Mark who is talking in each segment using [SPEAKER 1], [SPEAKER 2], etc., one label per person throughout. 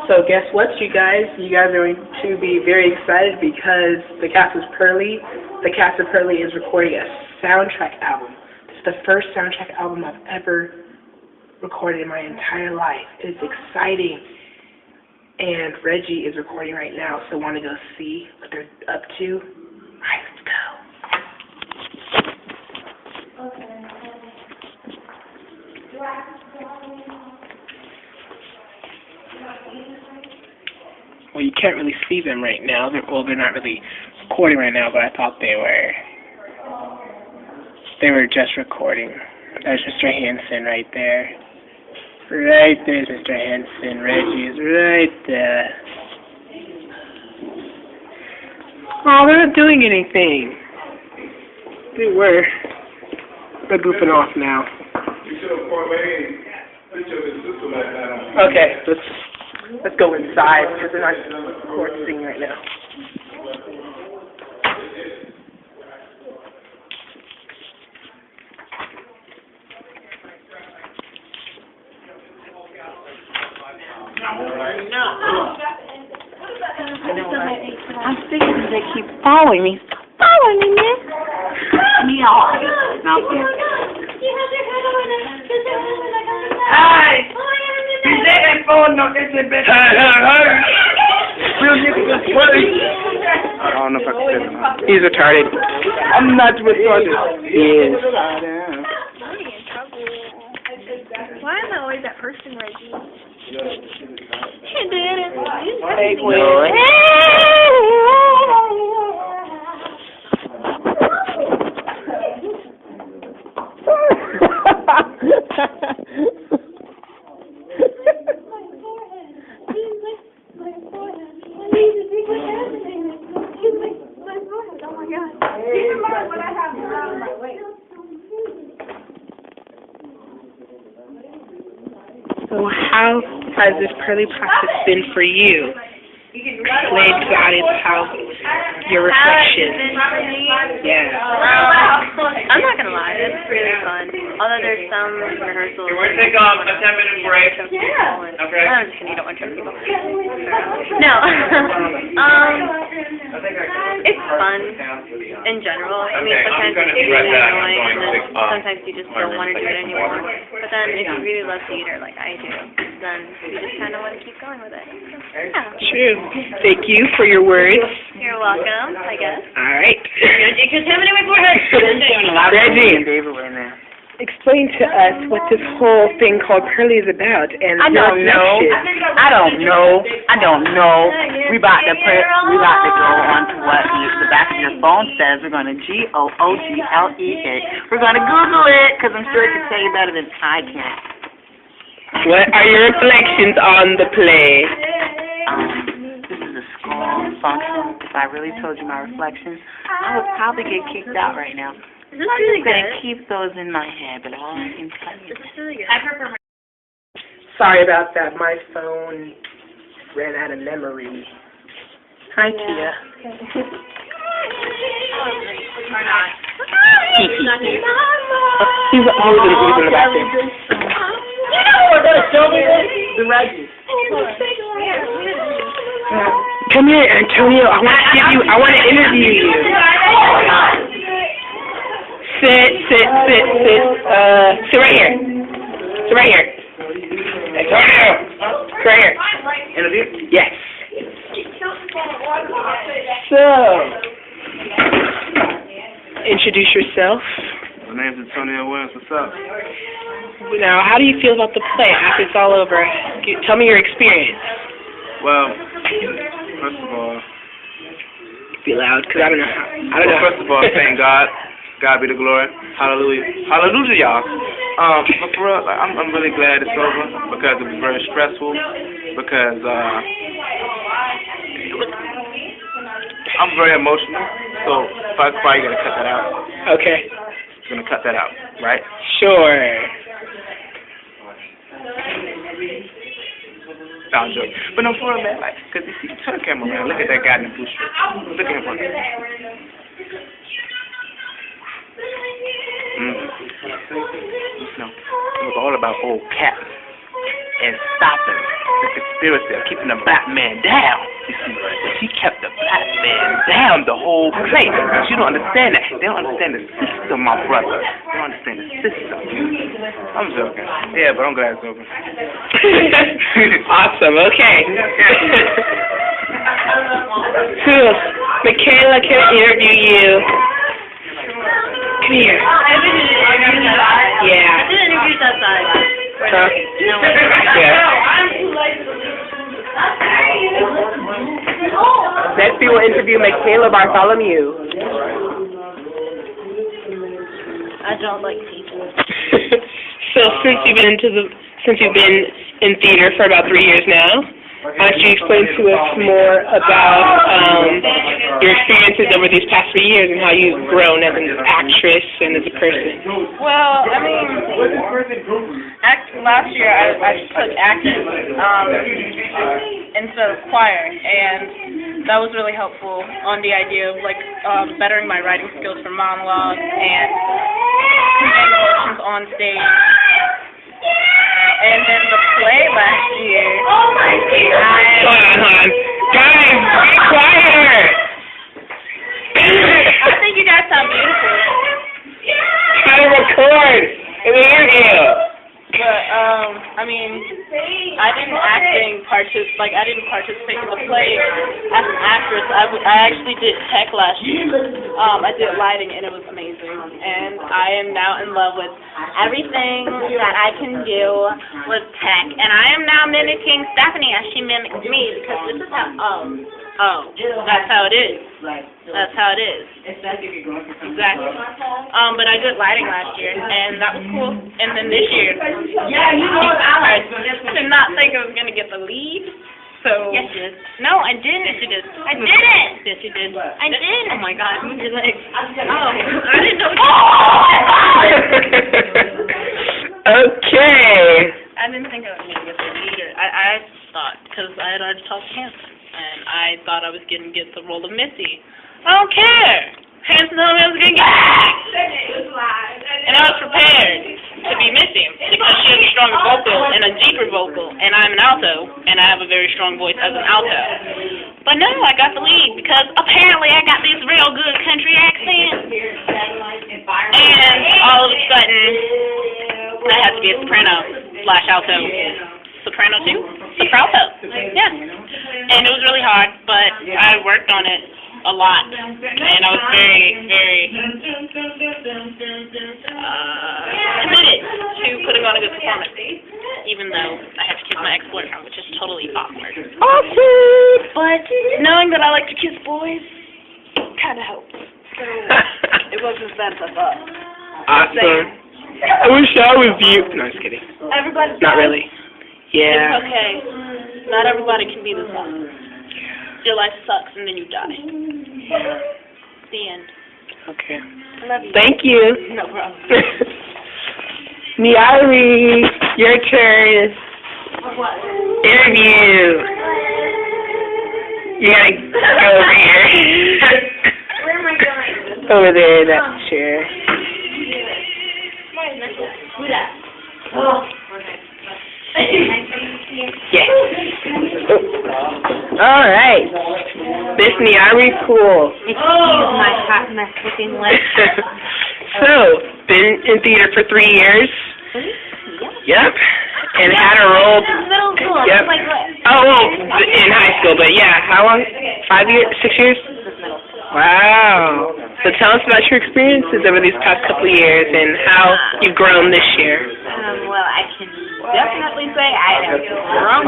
[SPEAKER 1] So guess what, you guys? You guys are going to be very excited because the cast of Purlie is recording a soundtrack album. This is the first soundtrack album I've ever recorded in my entire life. It's exciting. And Reggie is recording right now, so I want to go see what they're up to. Alright, let's go. Well, you can't really see them right now. They're not really recording right now, but I thought they were. They were just recording. There's Mr. Hanson right there. Right there's Mr. Hanson. Reggie is right there. Oh, they're not doing anything. They were. They're goofing off now. Okay, let's go inside because they're not recording right now.
[SPEAKER 2] I'm sick because they keep following me. Stop following me, man. Meow. Stop it.
[SPEAKER 3] Hey! Is that that phone? No, that's it, bitch. Hey! Real nigga, I don't know if I can say that.
[SPEAKER 1] He's retarded.
[SPEAKER 3] I'm not retarded.
[SPEAKER 1] He is.
[SPEAKER 4] Why am I always that person, Reggie? She did it.
[SPEAKER 1] Hey, Gwen. So how has this Purlie process been for you? Explain to the audience how your reflection. Yeah.
[SPEAKER 4] I'm not gonna lie, it's really fun. Although there's some rehearsals.
[SPEAKER 3] We're gonna take a 10-minute break.
[SPEAKER 4] Yeah.
[SPEAKER 3] Okay.
[SPEAKER 4] I'm just kidding, you don't want to people. No. It's fun in general. I mean, sometimes it's really annoying, and then sometimes you just don't want to do it anymore. But then if you really love theater, like I do, then you just kind of want to keep going with it. Yeah.
[SPEAKER 1] True. Thank you for your words.
[SPEAKER 4] You're welcome, I guess.
[SPEAKER 1] All right.
[SPEAKER 4] You're contaminating my forehead.
[SPEAKER 1] Reggie,
[SPEAKER 3] David were in there.
[SPEAKER 1] explain to us what this whole thing called Purlie is about and
[SPEAKER 2] I don't know. I don't know. We about to go on to what the back of your phone says. We're going to Google-E it. We're going to Google it because I'm sure it can tell you better than I can.
[SPEAKER 1] What are your reflections on the play?
[SPEAKER 2] This is a school function. If I really told you my reflections, I would probably get kicked out right now.
[SPEAKER 4] This is really
[SPEAKER 2] I'm going to
[SPEAKER 4] good.
[SPEAKER 2] keep those in my head, but all I can tell you.
[SPEAKER 4] This is really good. I prefer my...
[SPEAKER 1] Sorry about that. My phone ran out of memory. Hi, Tia. He's always in the bathroom. Come here, Antonio. I want to interview you. Sit right here. Sit right here. Antonio. Sit right here. Interview? Yes. So, introduce yourself.
[SPEAKER 3] My name's Antonio Williams. What's up?
[SPEAKER 1] Now, how do you feel about the play after it's all over? Tell me your experience.
[SPEAKER 3] Well, first of all,
[SPEAKER 1] Be loud, because I don't know.
[SPEAKER 3] First of all, thank God. God be the glory. Hallelujah. Hallelujah, y'all. But for real, like, I'm really glad it's over because it was very stressful. Because I'm very emotional. So if I cry, you gotta cut that out.
[SPEAKER 1] Okay.
[SPEAKER 3] You're gonna cut that out, right?
[SPEAKER 1] Sure.
[SPEAKER 3] No, I'm joking. But no, for real, man. Like, cause you see, turn the camera around. Look at that guy in the blue shirt. Look at him. No, it was all about old Cap. and stopping the conspiracy of keeping the black man down. You see, but she kept the black man down the whole place. But you don't understand that. They don't understand the system, my brother. They don't understand the system. I'm joking. Yeah, but I'm glad it's over.
[SPEAKER 1] Awesome. Okay. Cool. Michaela can interview you. Come here. Yeah.
[SPEAKER 4] I did interviews outside.
[SPEAKER 1] Huh?
[SPEAKER 4] No.
[SPEAKER 1] Yeah. Next we will interview Michaela Bartholomew.
[SPEAKER 4] I don't like people.
[SPEAKER 1] So since you've been in theater for about 3 years now, why don't you explain to us more about your experiences over these past 3 years and how you've grown as an actress and as a person?
[SPEAKER 5] Well, I mean, last year I took acting instead of choir, and that was really helpful on the idea of like bettering my writing skills for monologue and conveying emotions on stage. And then the play last year. Oh my God!
[SPEAKER 1] Hold on. Guys, be quieter!
[SPEAKER 5] I think you guys sound beautiful.
[SPEAKER 1] Try to record an interview.
[SPEAKER 5] But I mean, I didn't participate in the play as an actress. I actually did tech last year. I did lighting, and it was amazing. And I am now in love with everything that I can do with tech. And I am now mimicking Stephanie as she mimics me, because this is how. That's how it is. That's how it is. Exactly. But I did lighting last year, and that was cool. And then this year, I did not think I was gonna get the lead. So yes, you did. No, I didn't. Yes, you did. I didn't. Yes, you did. I did. Oh my God, move your legs. Oh, I didn't know.
[SPEAKER 1] Okay.
[SPEAKER 5] I didn't think I was gonna get the lead. I thought, because I had already talked to Hanson, and I thought I was gonna get the role of Missy. I don't care. Hanson told me I was gonna get it. And I was prepared to be Missy because she has a stronger vocal and a deeper vocal, and I'm an alto, and I have a very strong voice as an alto. But no, I got the lead because apparently I got this real good country accent. And all of a sudden, I had to be a soprano/alto. Soprano too? Sopralto. Yeah. And it was really hard, but I worked on it a lot. And I was very, very committed to putting on a good performance, even though I had to kiss my ex-boyfriend, which is totally awkward.
[SPEAKER 1] Awesome!
[SPEAKER 5] But knowing that I like to kiss boys kind of helps. So it wasn't as bad as I thought.
[SPEAKER 1] Awesome. I wish I was you. No, just kidding.
[SPEAKER 5] Everybody's
[SPEAKER 1] Not really. Yeah.
[SPEAKER 5] It's okay. Not everybody can be this awesome. Your life sucks and then you die. The end.
[SPEAKER 1] Okay.
[SPEAKER 5] I love you.
[SPEAKER 1] Thank you.
[SPEAKER 5] No problem.
[SPEAKER 1] Niari, your turn.
[SPEAKER 5] What?
[SPEAKER 1] Interview. You gotta go over here.
[SPEAKER 5] Where am I going?
[SPEAKER 1] Over there in that chair.
[SPEAKER 5] Who that? Oh.
[SPEAKER 1] Yes. All right. Miss Niari Poole.
[SPEAKER 4] Excuse my hot mess looking leg.
[SPEAKER 1] So, been in theater for 3 years. Yep. And had a role.
[SPEAKER 4] Middle school.
[SPEAKER 1] Yep.
[SPEAKER 4] Like what?
[SPEAKER 1] Oh, well, in high school, but yeah, how long? 5 years? 6 years? Wow. So tell us about your experiences over these past couple of years and how you've grown this year.
[SPEAKER 4] Well, I can definitely say I have grown.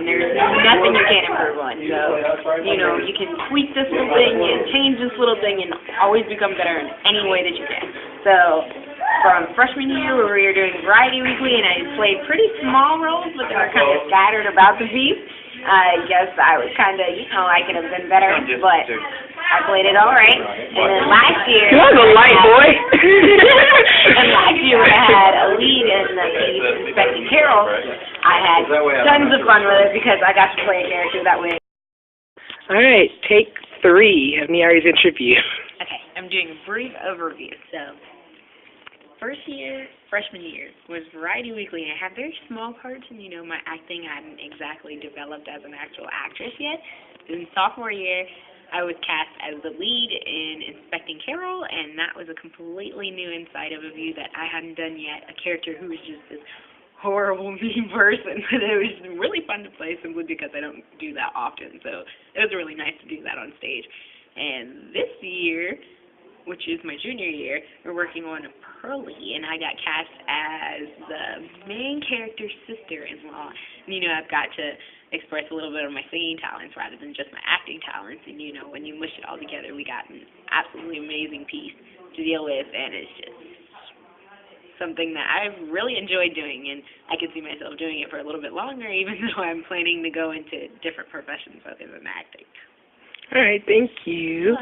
[SPEAKER 4] There's nothing you can't improve on. So, you can tweak this little thing and change this little thing and always become better in any way that you can. So, from freshman year where we were doing Variety Weekly and I played pretty small roles, but they were kind of scattered about the piece. I guess I was kind of, I could have been better, but I played it all right. And then last year...
[SPEAKER 1] You have a light, boy.
[SPEAKER 4] And last year when I had a lead in the piece, Inspecting Carol, I had tons of fun with it because I got to play a character that way.
[SPEAKER 1] All right, take 3 of Niari's interview.
[SPEAKER 4] Okay, I'm doing a brief overview, so...
[SPEAKER 6] first year, freshman year, was Variety Weekly, and I had very small parts, and, my acting hadn't exactly developed as an actual actress yet. In sophomore year, I was cast as the lead in Inspecting Carol, and that was a completely new insight of a view that I hadn't done yet, a character who was just this horrible, mean person. But it was really fun to play simply because I don't do that often, so it was really nice to do that on stage. And this year, which is my junior year, we're working on Purlie, and I got cast as the main character's sister-in-law. And, I've got to express a little bit of my singing talents rather than just my acting talents. And, when you mush it all together, we got an absolutely amazing piece to deal with, and it's just something that I've really enjoyed doing, and I can see myself doing it for a little bit longer, even though I'm planning to go into different professions other than acting.
[SPEAKER 1] All right, thank you.